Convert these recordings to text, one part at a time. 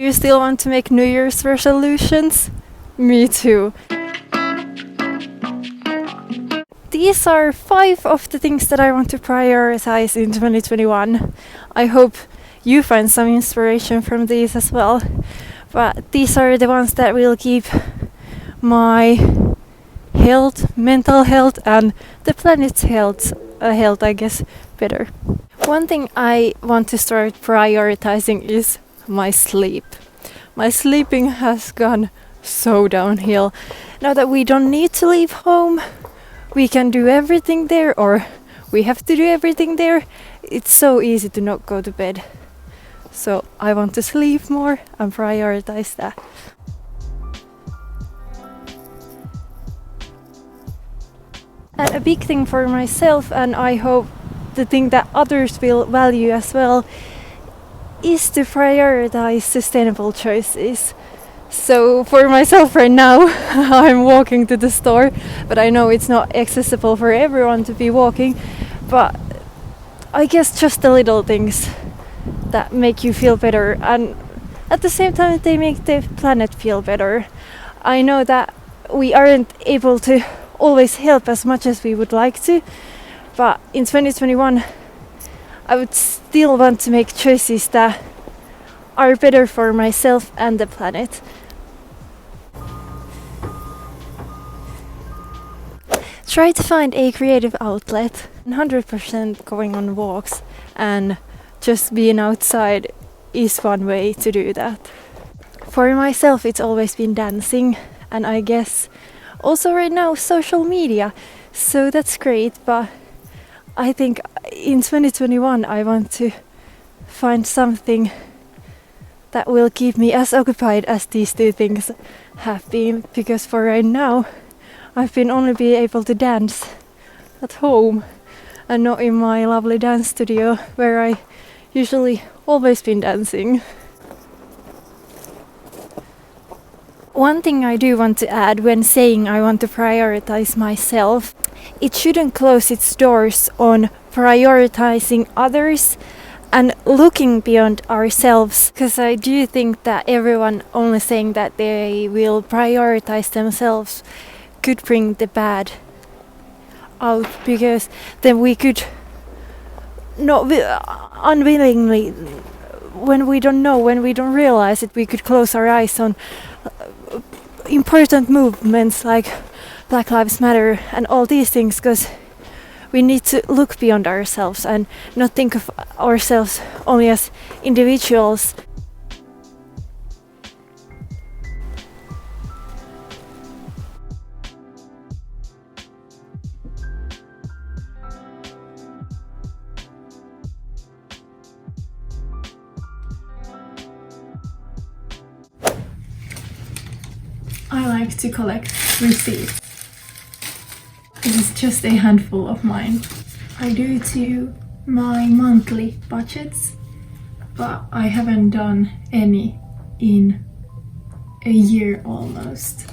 Do you still want to make New Year's resolutions? Me too. These are 5 of the things that I want to prioritize in 2021. I hope you find some inspiration from these as well. But these are the ones that will keep my health, mental health, and the planet's health, I guess, better. One thing I want to start prioritizing is my sleep. My sleeping has gone so downhill. Now that we don't need to leave home, we can do everything there, or we have to do everything there. It's so easy to not go to bed. So I want to sleep more and prioritize that. And a big thing for myself, and I hope the thing that others will value as well, is to prioritize sustainable choices. So for myself right now, I'm walking to the store, but I know it's not accessible for everyone to be walking. But I guess just the little things that make you feel better, and at the same time they make the planet feel better. I know that we aren't able to always help as much as we would like to, but in 2021 I would still want to make choices that are better for myself and the planet. Try to find a creative outlet. 100% going on walks and just being outside is one way to do that. For myself, it's always been dancing, and I guess also right now social media. So that's great, but I think in 2021 I want to find something that will keep me as occupied as these 2 things have been, because for right now I've been only be able to dance at home and not in my lovely dance studio where I usually always been dancing. One thing I do want to add when saying I want to prioritize myself, it shouldn't close its doors on prioritizing others and looking beyond ourselves, because I do think that everyone only saying that they will prioritize themselves could bring the bad out, because then we could not unwillingly, when we don't know, when we don't realize it, we could close our eyes on important movements like Black Lives Matter and all these things, because we need to look beyond ourselves and not think of ourselves only as individuals. I like to collect receipts. This is just a handful of mine. I do to my monthly budgets, but I haven't done any in a year almost,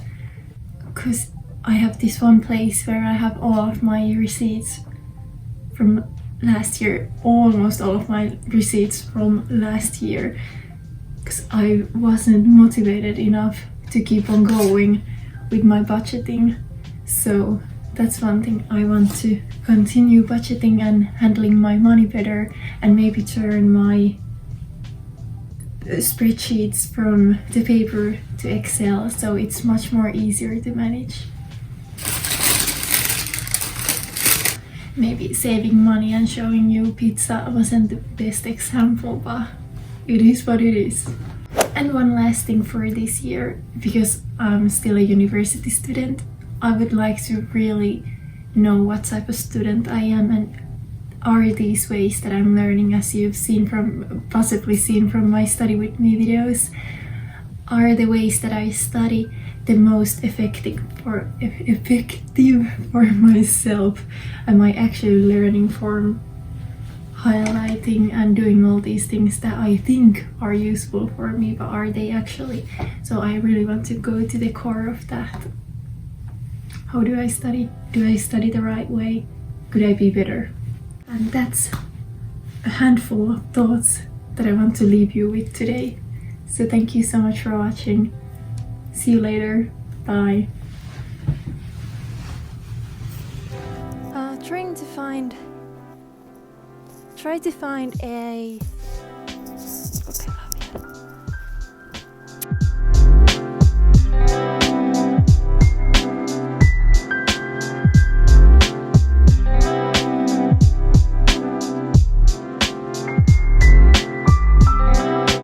because I have this one place where I have all of my receipts from last year, almost all of my receipts from last year, because I wasn't motivated enough to keep on going with my budgeting. So that's one thing I want to continue budgeting and handling my money better, and maybe turn my spreadsheets from the paper to Excel, so it's much more easier to manage. Maybe saving money and showing you pizza wasn't the best example, but it is what it is. And one last thing for this year, because I'm still a university student, I would like to really know what type of student I am, and are these ways that I'm learning, as you've possibly seen from my study with me videos, are the ways that I study the most effective for myself? Am I actually learning from highlighting and doing all these things that I think are useful for me, but are they actually? So I really want to go to the core of that. How do I study? Do I study the right way? Could I be better? And that's a handful of thoughts that I want to leave you with today. So thank you so much for watching. See you later. Bye. Try to find a